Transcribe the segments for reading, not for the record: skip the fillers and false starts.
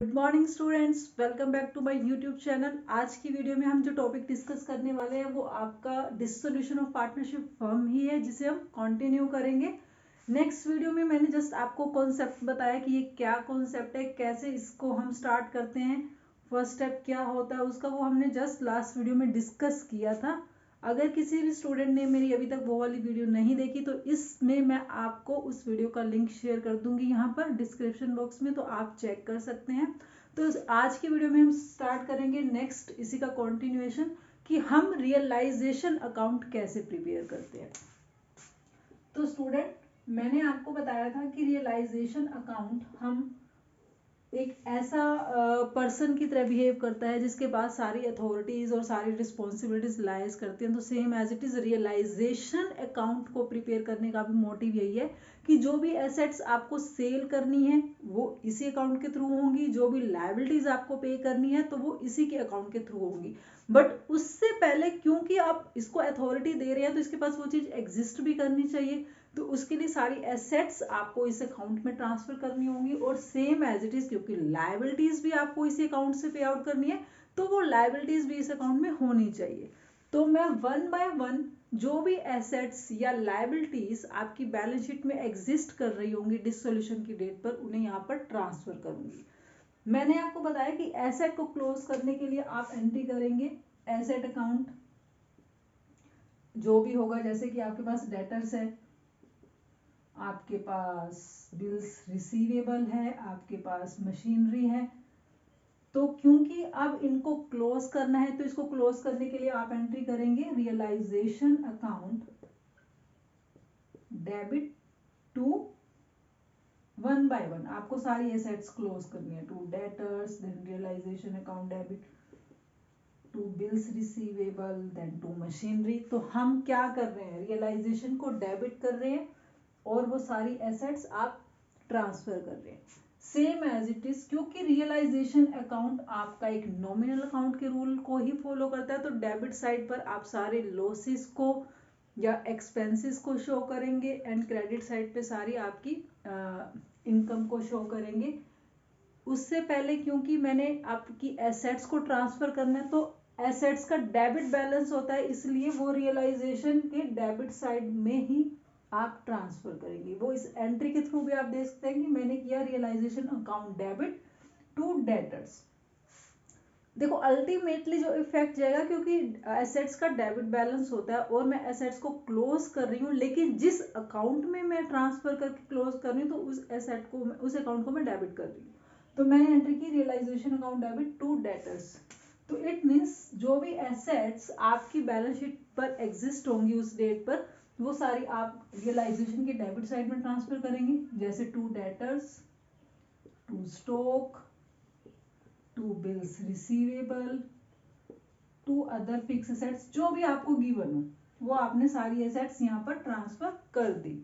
Good morning students, welcome back to my YouTube channel. आज की video में हम जो टॉपिक डिस्कस करने वाले हैं वो आपका डिसोल्यूशन ऑफ पार्टनरशिप फर्म ही है, जिसे हम कंटिन्यू करेंगे। नेक्स्ट वीडियो में मैंने जस्ट आपको कॉन्सेप्ट बताया कि ये क्या कॉन्सेप्ट है, कैसे इसको हम स्टार्ट करते हैं, फर्स्ट स्टेप क्या होता है उसका, वो हमने जस्ट लास्ट वीडियो में डिस्कस किया था। अगर किसी भी स्टूडेंट ने मेरी अभी तक वो वाली वीडियो नहीं देखी तो इसमें मैं आपको उस वीडियो का लिंक शेयर कर दूंगी यहाँ पर डिस्क्रिप्शन बॉक्स में, तो आप चेक कर सकते हैं। तो आज की वीडियो में हम स्टार्ट करेंगे नेक्स्ट इसी का कंटिन्यूएशन कि हम रियलाइजेशन अकाउंट कैसे प्रिपेयर करते हैं। तो स्टूडेंट, मैंने आपको बताया था कि रियलाइजेशन अकाउंट हम एक ऐसा पर्सन की तरह बिहेव करता है जिसके पास सारी अथॉरिटीज और सारी रिस्पॉन्सिबिलिटीज लाइज करती हैं। तो same as it is realisation account को प्रिपेयर करने का भी मोटिव यही है कि जो भी एसेट्स आपको सेल करनी है वो इसी अकाउंट के थ्रू होंगी, जो भी लायबिलिटीज आपको पे करनी है तो वो इसी के अकाउंट के थ्रू होंगी। बट उससे पहले क्योंकि आप इसको अथॉरिटी दे रहे हैं तो इसके पास वो चीज एग्जिस्ट भी करनी चाहिए, तो उसके लिए सारी एसेट्स आपको इस अकाउंट में ट्रांसफर करनी होंगी। और सेम एज इट इज क्योंकि लायबिलिटीज भी आपको इसी अकाउंट से पे आउट करनी है तो वो लायबिलिटीज भी इस अकाउंट में होनी चाहिए। तो मैं वन बाय वन जो भी एसेट्स या लायबिलिटीज आपकी बैलेंस शीट में एग्जिस्ट कर रही होंगी डिसोल्यूशन की डेट पर उन्हें यहाँ पर ट्रांसफर करूंगी। मैंने आपको बताया कि एसेट को क्लोज करने के लिए आप एंट्री करेंगे एसेट अकाउंट जो भी होगा, जैसे कि आपके पास डेटर्स है, आपके पास बिल्स रिसीवेबल है, आपके पास मशीनरी है। तो क्योंकि अब इनको क्लोज करना है तो इसको क्लोज करने के लिए आप एंट्री करेंगे realisation account debit to one by one. आपको सारी एसेट्स क्लोज करनी है, to debtors, then realisation account debit to bills receivable, then to machinery. तो हम क्या कर रहे हैं, रियलाइजेशन को डेबिट कर रहे हैं और वो सारी एसेट्स आप ट्रांसफर कर रहे हैं। सेम एज इट इज क्योंकि रियलाइजेशन अकाउंट आपका एक नॉमिनल अकाउंट के रूल को ही फॉलो करता है, तो डेबिट साइड पर आप सारे लॉसेस को या एक्सपेंसेस को शो करेंगे एंड क्रेडिट साइड पे सारी आपकी इनकम को शो करेंगे। उससे पहले क्योंकि मैंने आपकी एसेट्स को ट्रांसफर करना है तो एसेट्स का डेबिट बैलेंस होता है, इसलिए वो रियलाइजेशन के डेबिट साइड में ही आप ट्रांसफर करेंगे। वो इस एंट्री के थ्रू भी आप देख सकते हैं कि मैंने किया realisation account debit to debtors. देखो अल्टीमेटली जो इफेक्ट जाएगा, क्योंकि एसेट्स का डेबिट बैलेंस होता है और मैं एसेट्स को क्लोज कर रही हूँ, लेकिन जिस अकाउंट में मैं ट्रांसफर करके क्लोज कर रही हूँ तो उस एसेट को, उस अकाउंट को मैं डेबिट कर रही हूँ। तो मैंने एंट्री की realisation account debit to debtors. तो इट मीन्स जो भी एसेट्स आपकी बैलेंस शीट पर एग्जिस्ट होंगी उस डेट पर वो सारी आप रियलाइजेशन के डेबिट साइड में ट्रांसफर करेंगे, जैसे to debtors, to stock, to bills receivable, to other fix assets, जो भी आपको गिवन हो वो आपने सारी एसेट्स यहाँ पर ट्रांसफर कर दी।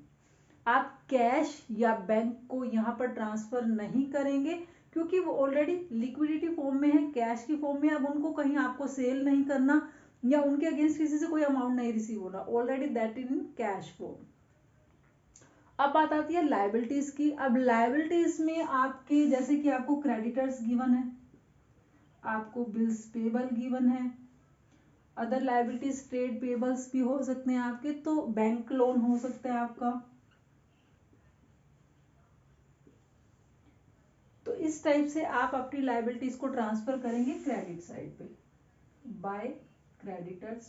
आप कैश या बैंक को यहाँ पर ट्रांसफर नहीं करेंगे क्योंकि वो ऑलरेडी लिक्विडिटी फॉर्म में है, कैश की फॉर्म में। अब उनको कहीं आपको सेल नहीं करना या उनके अगेंस्ट किसी से कोई अमाउंट नहीं रिसीव होना, already that in cash form. अब बात आती है लायबिलिटीज की। अब लायबिलिटीज में आपके जैसे कि आपको क्रेडिटर्स गिवन है, आपको बिल्स पेबल गिवन है, अदर लायबिलिटीज ट्रेड पेबल्स भी हो सकते हैं आपके, तो बैंक लोन हो सकता है आपका। तो इस टाइप से आप अपनी लायबिलिटीज को ट्रांसफर करेंगे क्रेडिट साइड पे बाय क्रेडिटर्स,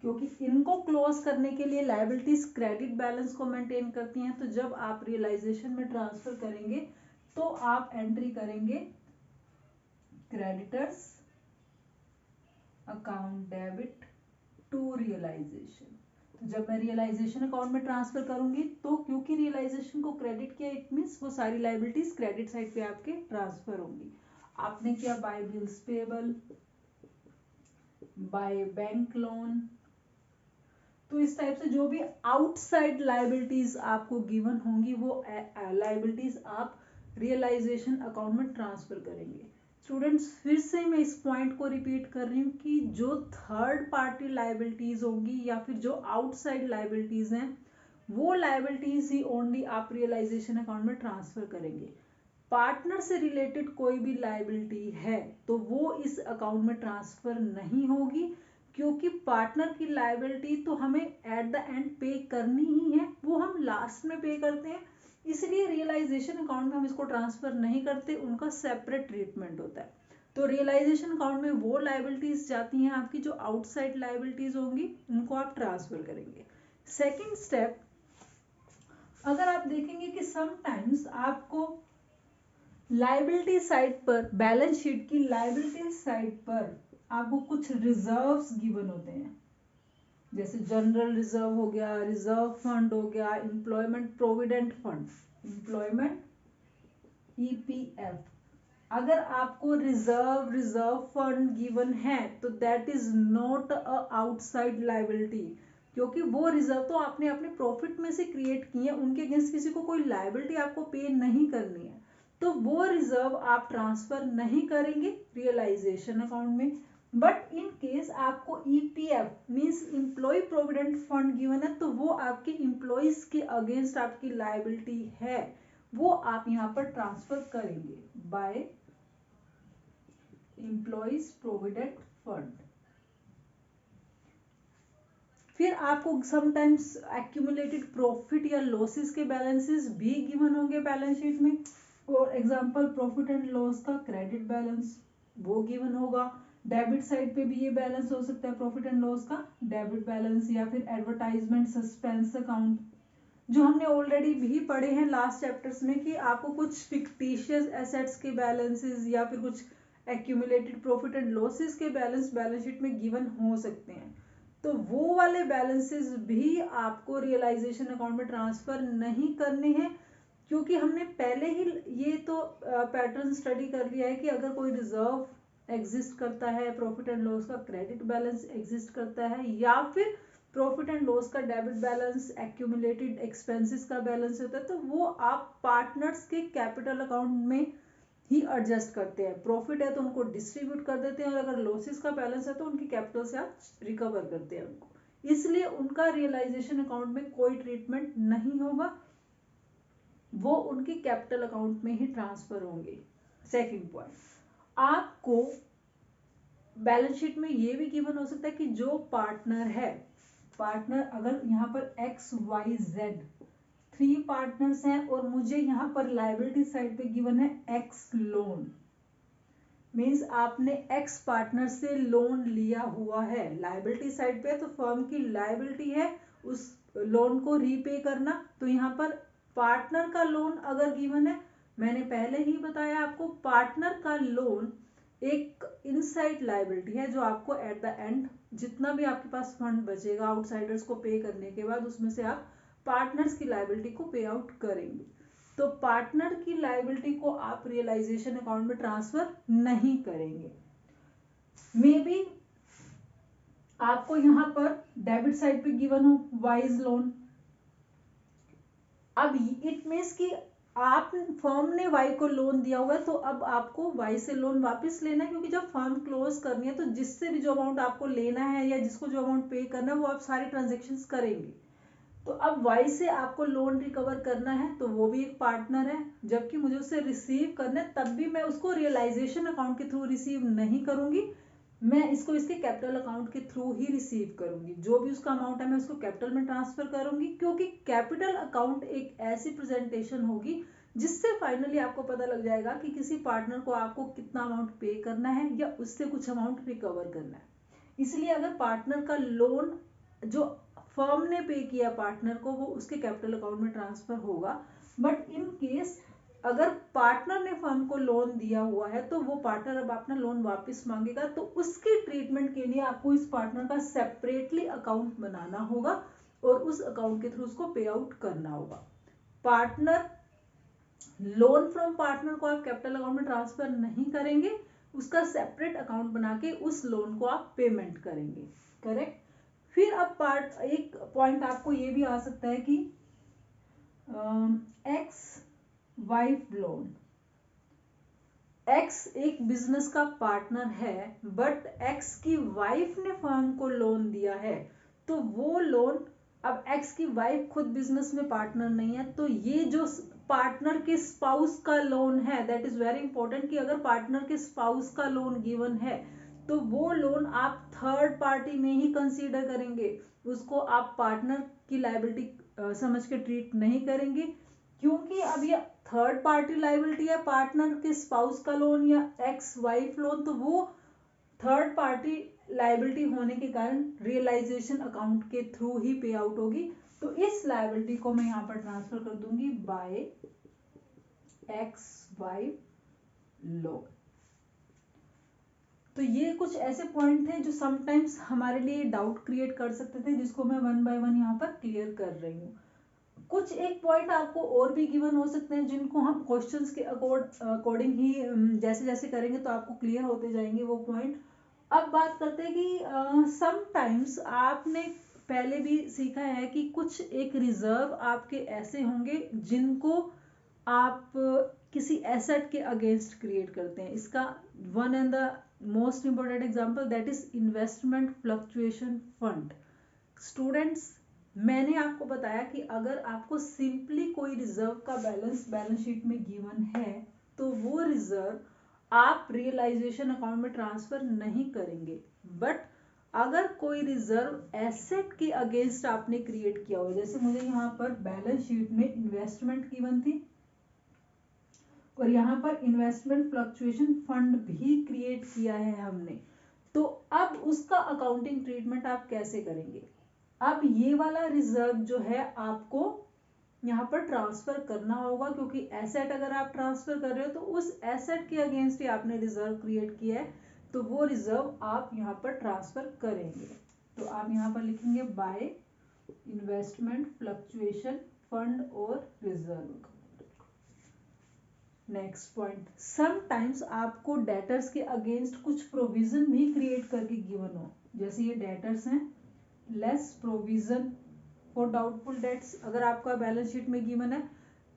क्योंकि इनको क्लोज करने के लिए लायबिलिटीज क्रेडिट बैलेंस को मेंटेन करती हैं। तो जब आप रियलाइजेशन में ट्रांसफर करेंगे तो आप एंट्री करेंगे creditors account debit to realisation. तो जब मैं रियलाइजेशन अकाउंट में ट्रांसफर करूंगी तो क्योंकि रियलाइजेशन को क्रेडिट किया, इट मीन्स वो सारी लायबिलिटीज क्रेडिट साइड पे आपके ट्रांसफर होंगी। आपने किया by bills payable, by bank loan. तो इस टाइप से जो भी आउटसाइड लायबिलिटीज आपको गिवन होंगी वो लायबिलिटीज आप रियलाइजेशन अकाउंट में ट्रांसफर करेंगे। स्टूडेंट्स, फिर से मैं इस पॉइंट को रिपीट कर रही हूँ कि जो थर्ड पार्टी लायबिलिटीज होंगी या फिर जो आउटसाइड लायबिलिटीज हैं वो लायबिलिटीज ही ओनली आप रियलाइजेशन अकाउंट में ट्रांसफर करेंगे। पार्टनर से रिलेटेड कोई भी लायबिलिटी है तो वो इस अकाउंट में ट्रांसफर नहीं होगी, क्योंकि पार्टनर की लायबिलिटी तो हमें एट द एंड पे करनी ही है, वो हम लास्ट में पे करते हैं, इसलिए रियलाइजेशन अकाउंट में हम इसको ट्रांसफर नहीं करते, उनका सेपरेट ट्रीटमेंट होता है। तो रियलाइजेशन अकाउंट में वो लायबिलिटीज जाती हैं आपकी जो आउटसाइड लायबिलिटीज होंगी, उनको आप ट्रांसफर करेंगे। सेकेंड स्टेप, अगर आप देखेंगे कि समटाइम्स आपको लायबिलिटी साइड पर, बैलेंस शीट की लायबिलिटी साइड पर आपको कुछ रिजर्व्स गिवन होते हैं, जैसे जनरल रिजर्व हो गया, रिजर्व फंड हो गया, employment provident fund, employment EPF. अगर आपको रिजर्व फंड गिवन है तो that is not a outside liability, क्योंकि वो रिजर्व तो आपने अपने प्रॉफिट में से क्रिएट किए हैं, उनके अगेंस्ट किसी को कोई लायबिलिटी आपको पे नहीं करनी है, तो वो रिजर्व आप ट्रांसफर नहीं करेंगे रियलाइजेशन अकाउंट में। बट इन केस आपको EPF means employ provident fund given है, तो वो आपके एम्प्लॉयज के अगेंस्ट आपकी लायबिलिटी है, वो आप यहाँ पर ट्रांसफर करेंगे बाय एम्प्लॉयज प्रोविडेंट फंड। फिर आपको समटाइम्स एक्यूमुलेटेड प्रॉफिट या लॉसेस के बैलेंसेस भी गिवन होंगे बैलेंस शीट में। For example profit and loss का क्रेडिट बैलेंस वो गिवन होगा। डेबिट साइड पे भी ये बैलेंस हो सकता है प्रॉफिट एंड लॉस का डेबिट बैलेंस, या फिर एडवर्टाइजमेंट सस्पेंस अकाउंट जो हमने ऑलरेडी भी पढ़े हैं लास्ट चैप्टर्स में कि आपको कुछ फिक्टिशियस एसेट्स के बैलेंसेस या फिर कुछ एक्यूमुलेटेड प्रॉफिट एंड लॉसेस के बैलेंस शीट में गिवन हो सकते हैं, तो वो वाले बैलेंसेस भी आपको रियलाइजेशन अकाउंट में ट्रांसफर नहीं करने हैं, क्योंकि हमने पहले ही ये तो पैटर्न स्टडी कर लिया है कि अगर कोई रिजर्व एग्जिस्ट करता है, प्रॉफिट एंड लॉस का क्रेडिट बैलेंस एग्जिस्ट करता है, या फिर प्रॉफिट एंड लॉस का डेबिट बैलेंस, एक्यूमुलेटेड एक्सपेंसेस का बैलेंस होता है, तो वो आप पार्टनर्स के कैपिटल अकाउंट में ही एडजस्ट करते हैं। प्रॉफिट है तो उनको डिस्ट्रीब्यूट कर देते हैं, और अगर लॉसेस का बैलेंस है तो उनकी कैपिटल से आप रिकवर करते हैं उनको, इसलिए उनका रियलाइजेशन अकाउंट में कोई ट्रीटमेंट नहीं होगा, वो उनके कैपिटल अकाउंट में ही ट्रांसफर होंगे। सेकंड पॉइंट, आपको बैलेंस शीट में ये भी गिवन हो सकता है कि जो पार्टनर है, पार्टनर अगर यहाँ पर XYZ 3 पार्टनर्स हैं और मुझे यहाँ पर लायबिलिटी साइड पे गिवन है X लोन, मीन्स आपने X पार्टनर से लोन लिया हुआ है, लायबिलिटी साइड पे तो फर्म की लायबिलिटी है उस लोन को रीपे करना, तो यहाँ पर पार्टनर का लोन अगर गिवन है, मैंने पहले ही बताया आपको पार्टनर का लोन एक इनसाइड लायबिलिटी है जो आपको एट द एंड जितना भी आपके पास फंड बचेगा आउटसाइडर्स को पे करने के बाद, उसमें से आप पार्टनर्स की लायबिलिटी को पे आउट करेंगे, तो पार्टनर की लायबिलिटी को आप रियलाइजेशन अकाउंट में ट्रांसफर नहीं करेंगे। मे बी आपको यहां पर डेबिट साइड पे गिवन हो वाइज लोन, अब इट मीन्स कि आप फर्म ने वाई को लोन दिया हुआ है, तो अब आपको वाई से लोन वापस लेना है, क्योंकि जब फर्म क्लोज करनी है तो जिससे भी जो अमाउंट आपको लेना है या जिसको जो अमाउंट पे करना है वो आप सारी ट्रांजेक्शन्स करेंगे, तो अब वाई से आपको लोन रिकवर करना है तो वो भी एक पार्टनर है, जबकि मुझे उससे रिसीव करना है तब भी मैं उसको रियलाइजेशन अकाउंट के थ्रू रिसीव नहीं करूंगी, मैं इसको इसके कैपिटल अकाउंट के थ्रू ही रिसीव करूंगी, जो भी उसका अमाउंट है मैं उसको कैपिटल में ट्रांसफर करूंगी, क्योंकि कैपिटल अकाउंट एक ऐसी प्रेजेंटेशन होगी जिससे फाइनली आपको पता लग जाएगा कि किसी पार्टनर को आपको कितना अमाउंट पे करना है या उससे कुछ अमाउंट रिकवर करना है। इसलिए अगर पार्टनर का लोन जो फर्म ने पे किया पार्टनर को वो उसके कैपिटल अकाउंट में ट्रांसफर होगा, बट इन केस अगर पार्टनर ने फर्म को लोन दिया हुआ है तो वो पार्टनर अब अपना लोन वापस मांगेगा, तो उसके ट्रीटमेंट के लिए आपको इस पार्टनर का सेपरेटली अकाउंट बनाना होगा और उस अकाउंट के थ्रू उसको पे आउट करना होगा। पार्टनर लोन फ्रॉम पार्टनर को आप कैपिटल अकाउंट में ट्रांसफर नहीं करेंगे, उसका सेपरेट अकाउंट बना के उस लोन को आप पेमेंट करेंगे, करेक्ट। फिर अब एक पॉइंट आपको ये भी आ सकता है कि एक्स वाइफ लोन, एक्स एक बिजनेस का पार्टनर है बट एक्स की वाइफ ने फर्म को लोन दिया है, तो वो लोन, अब एक्स की वाइफ खुद बिजनेस में पार्टनर नहीं है, तो ये जो पार्टनर के स्पाउस का लोन है, दैट इज वेरी इंपॉर्टेंट कि अगर पार्टनर के स्पाउस का लोन गिवन है तो वो लोन आप थर्ड पार्टी में ही कंसीडर करेंगे, उसको आप पार्टनर की लायबिलिटी समझ के ट्रीट नहीं करेंगे, क्योंकि अब ये थर्ड पार्टी लायबिलिटी है, पार्टनर के स्पाउस का लोन या एक्स वाइफ लोन, तो वो थर्ड पार्टी लायबिलिटी होने के कारण रियलाइजेशन अकाउंट के थ्रू ही पे आउट होगी। तो इस लायबिलिटी को मैं यहाँ पर ट्रांसफर कर दूंगी बाय एक्स वाइफ लोन। तो ये कुछ ऐसे पॉइंट थे जो समटाइम्स हमारे लिए डाउट क्रिएट कर सकते थे, जिसको मैं वन बाय वन यहाँ पर क्लियर कर रही हूँ। कुछ एक पॉइंट आपको और भी गिवन हो सकते हैं जिनको हम क्वेश्चंस के अकॉर्डिंग ही जैसे जैसे करेंगे तो आपको क्लियर होते जाएंगे वो पॉइंट। अब बात करते हैं कि समटाइम्स आपने पहले भी सीखा है कि कुछ एक रिजर्व आपके ऐसे होंगे जिनको आप किसी एसेट के अगेंस्ट क्रिएट करते हैं। इसका one and the most important example that is investment fluctuation fund. Students, मैंने आपको बताया कि अगर आपको सिंपली कोई रिजर्व का बैलेंस शीट में गिवन है तो वो रिजर्व आप रियलाइजेशन अकाउंट में ट्रांसफर नहीं करेंगे, बट अगर कोई रिजर्व एसेट के अगेंस्ट आपने क्रिएट किया हो, जैसे मुझे यहाँ पर बैलेंस शीट में इन्वेस्टमेंट गिवन थी और यहाँ पर इन्वेस्टमेंट फ्लक्चुएशन फंड भी क्रिएट किया है हमने, तो अब उसका अकाउंटिंग ट्रीटमेंट आप कैसे करेंगे। अब ये वाला रिजर्व जो है आपको यहाँ पर ट्रांसफर करना होगा, क्योंकि एसेट अगर आप ट्रांसफर कर रहे हो तो उस एसेट के अगेंस्ट ही आपने रिजर्व क्रिएट किया है, तो वो रिजर्व आप यहाँ पर ट्रांसफर करेंगे। तो आप यहाँ पर लिखेंगे बाय इन्वेस्टमेंट फ्लक्चुएशन फंड और रिजर्व। नेक्स्ट पॉइंट, समटाइम्स आपको डेटर्स के अगेंस्ट कुछ प्रोविजन भी क्रिएट करके गिवन हो, जैसे ये डेटर्स हैं, less provision for doubtful debts अगर आपका बैलेंस शीट में गिवन है,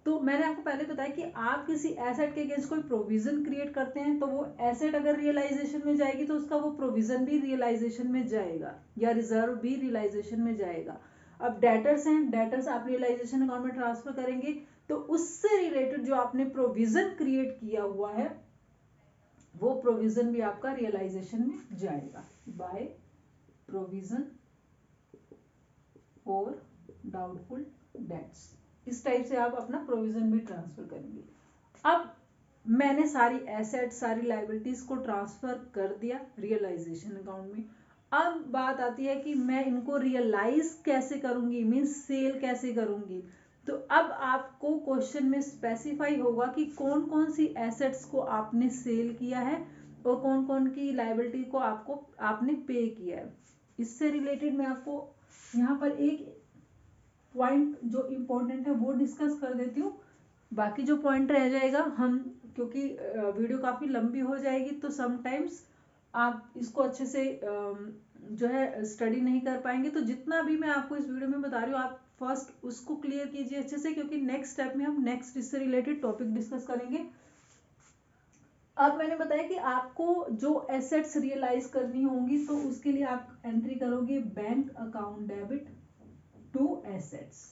तो मैंने आपको पहले बताया कि आप किसी एसेट के अगेंस्ट कोई प्रोविजन क्रिएट करते हैं तो वो एसेट अगर रियलाइजेशन में जाएगी तो उसका वो प्रोविजन भी रियलाइजेशन में जाएगा या रिजर्व भी रियलाइजेशन में जाएगा। अब डेटर्स हैं, डेटर्स आप रियलाइजेशन अकाउंट में ट्रांसफर करेंगे तो उससे रिलेटेड जो आपने प्रोविजन क्रिएट किया हुआ है वो प्रोविजन भी आपका रियलाइजेशन में जाएगा by provision for doubtful debts. इस टाइप से आप अपना प्रोविजन भी ट्रांसफर करेंगे। अब मैंने सारी एसेट सारी लाइबिलिटीज को ट्रांसफर कर दिया रियलाइजेशन अकाउंट में। अब बात आती है कि मैं इनको रियलाइज कैसे करूंगी, मीन्स सेल कैसे करूंगी। तो अब आपको क्वेश्चन में स्पेसिफाई होगा कि कौन कौन सी एसेट्स को आपने सेल किया है और कौन कौन की लाइबिलिटी को आपने पे किया है। इससे रिलेटेड मैं आपको यहाँ पर एक पॉइंट जो इम्पोर्टेंट है वो डिस्कस कर देती हूँ, बाकी जो पॉइंट रह जाएगा हम, क्योंकि वीडियो काफ़ी लंबी हो जाएगी तो समटाइम्स आप इसको अच्छे से जो है स्टडी नहीं कर पाएंगे। तो जितना भी मैं आपको इस वीडियो में बता रही हूँ आप फर्स्ट उसको क्लियर कीजिए अच्छे से, क्योंकि नेक्स्ट स्टेप में हम नेक्स्ट इससे रिलेटेड टॉपिक डिस्कस करेंगे। अब मैंने बताया कि आपको जो एसेट्स रियलाइज करनी होंगी तो उसके लिए आप एंट्री करोगे bank account debit to assets.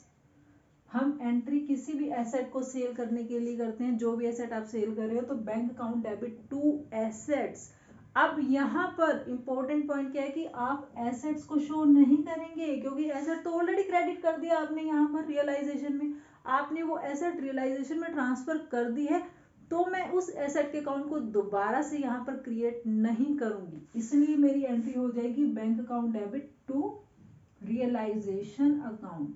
हम एंट्री किसी भी एसेट को सेल करने के लिए करते हैं, जो भी एसेट आप सेल कर रहे हो तो bank account debit to assets. अब यहाँ पर इंपॉर्टेंट पॉइंट क्या है कि आप एसेट्स को शो नहीं करेंगे, क्योंकि एसेट तो ऑलरेडी क्रेडिट कर दिया आपने यहाँ पर रियलाइजेशन में, आपने वो एसेट रियलाइजेशन में ट्रांसफर कर दी है, तो मैं उस एसेट के अकाउंट को दोबारा से यहाँ पर क्रिएट नहीं करूंगी, इसलिए मेरी एंट्री हो जाएगी bank account debit to realisation account.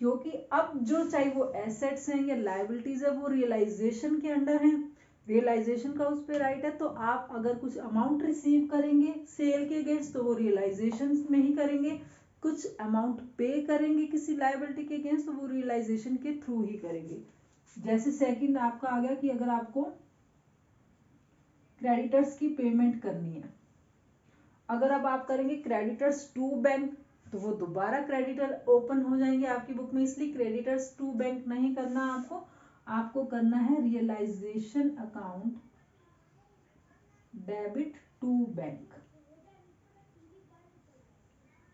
क्योंकि अब जो चाहे वो एसेट्स हैं या लायबिलिटीज है वो रियलाइजेशन के अंडर हैं, रियलाइजेशन का उस पर राइट है, तो आप अगर कुछ अमाउंट रिसीव करेंगे सेल के अगेंस्ट तो वो रियलाइजेशन में ही करेंगे, कुछ अमाउंट पे करेंगे किसी लायबिलिटी के अगेंस्ट तो वो रियलाइजेशन के थ्रू ही करेंगे। जैसे सेकंड आपका आ गया कि अगर आपको क्रेडिटर्स की पेमेंट करनी है, अगर अब आप करेंगे क्रेडिटर्स टू बैंक तो वो दोबारा क्रेडिटर ओपन हो जाएंगे आपकी बुक में, इसलिए क्रेडिटर्स टू बैंक नहीं करना आपको करना है realisation account debit to bank.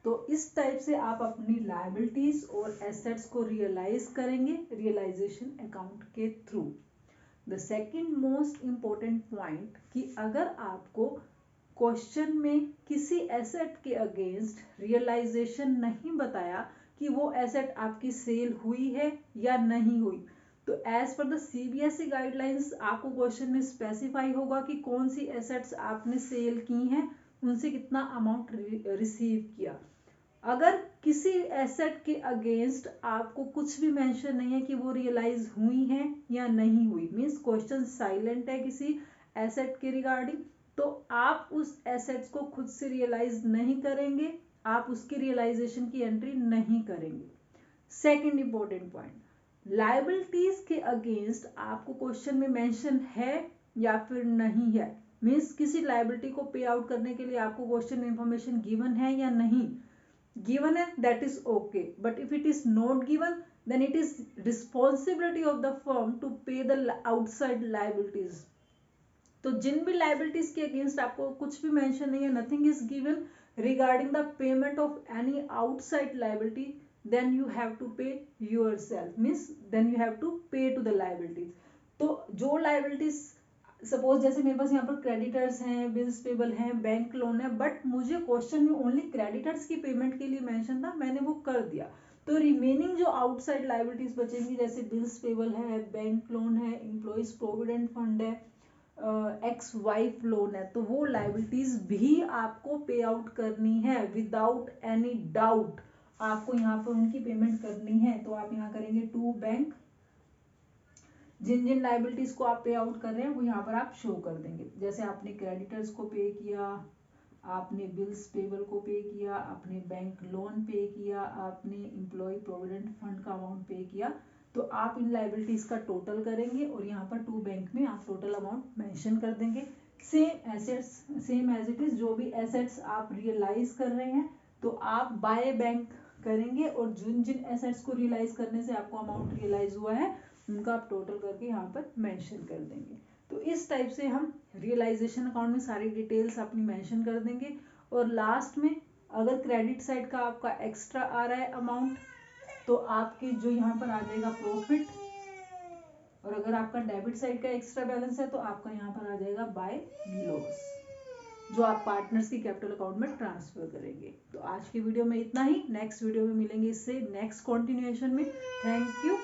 तो इस टाइप से आप अपनी लायबिलिटीज और एसेट्स को रियलाइज करेंगे रियलाइजेशन अकाउंट के through. The second most important point कि अगर आपको क्वेश्चन में किसी एसेट के अगेंस्ट रियलाइजेशन नहीं बताया कि वो एसेट आपकी सेल हुई है या नहीं हुई, तो as per the CBSE guidelines आपको क्वेश्चन में स्पेसिफाई होगा कि कौन सी एसेट्स आपने सेल की हैं, उनसे कितना अमाउंट रिसीव किया। अगर किसी एसेट के अगेंस्ट आपको कुछ भी मेंशन नहीं है कि वो रियलाइज हुई हैं या नहीं हुई, मींस क्वेश्चन साइलेंट है किसी एसेट के रिगार्डिंग, तो आप उस एसेट्स को खुद से रियलाइज नहीं करेंगे, आप उसकी रियलाइजेशन की एंट्री नहीं करेंगे। सेकंड इंपॉर्टेंट पॉइंट, लायबिलिटीज के अगेंस्ट आपको क्वेश्चन में मेंशन है या फिर नहीं है, मींस किसी लायबिलिटी को पे आउट करने के लिए आपको क्वेश्चन में इंफॉर्मेशन गिवन है या नहीं given है, that is okay, but if it is not given then it is responsibility of the firm to pay the outside liabilities। तो जिन भी liabilities के अगेंस्ट आपको कुछ भी मेंशन नहीं है, nothing is given regarding the payment of any outside liability, then you have to pay yourself, means then you have to pay to the liabilities। तो जो liabilities सपोज जैसे मेरे पास यहाँ पर क्रेडिटर्स हैं, बिल्स पेबल हैं, बैंक लोन है, but मुझे क्वेश्चन में ओनली क्रेडिटर्स की पेमेंट के लिए मेंशन था, मैंने वो कर दिया, तो रिमेनिंग जो आउटसाइड लायबिलिटीज बचेंगी जैसे बिल्स पेबल है, बैंक लोन है, एम्प्लॉइज प्रोविडेंट फंड है, एक्स वाइफ लोन है, तो वो लायबिलिटीज भी आपको पे आउट करनी है विदाउट एनी डाउट। आपको यहाँ पर उनकी पेमेंट करनी है, तो आप यहाँ करेंगे टू बैंक, जिन जिन लाइबिलिटीज को आप पे आउट कर रहे हैं वो यहाँ पर आप शो कर देंगे। जैसे आपने क्रेडिटर्स को पे किया, आपने बिल्स पेबल को पे किया, आपने बैंक लोन पे किया, आपने एम्प्लॉय प्रोविडेंट फंड का अमाउंट पे किया, तो आप इन लाइबिलिटीज का टोटल करेंगे और यहाँ पर टू बैंक में आप टोटल अमाउंट मेंशन कर देंगे। Same assets same as it is, जो भी एसेट्स आप रियलाइज कर रहे हैं तो आप बाय बैंक करेंगे और जिन जिन एसेट्स को रियलाइज करने से आपको अमाउंट रियलाइज हुआ है उनका आप टोटल करके यहाँ पर मेंशन कर देंगे। तो इस टाइप से हम रियलाइजेशन अकाउंट में सारी डिटेल्स अपनी मेंशन कर देंगे। और लास्ट में अगर क्रेडिट साइड का आपका एक्स्ट्रा आ रहा है अमाउंट, तो आपके जो यहाँ पर आ जाएगा प्रॉफिट, और अगर आपका डेबिट साइड का एक्स्ट्रा बैलेंस है तो आपका यहाँ पर आ जाएगा बाय लॉस, जो आप पार्टनर्स की कैपिटल अकाउंट में ट्रांसफर करेंगे। तो आज की वीडियो में इतना ही, नेक्स्ट वीडियो में मिलेंगे इससे नेक्स्ट कॉन्टिन्यूएशन में। Thank you.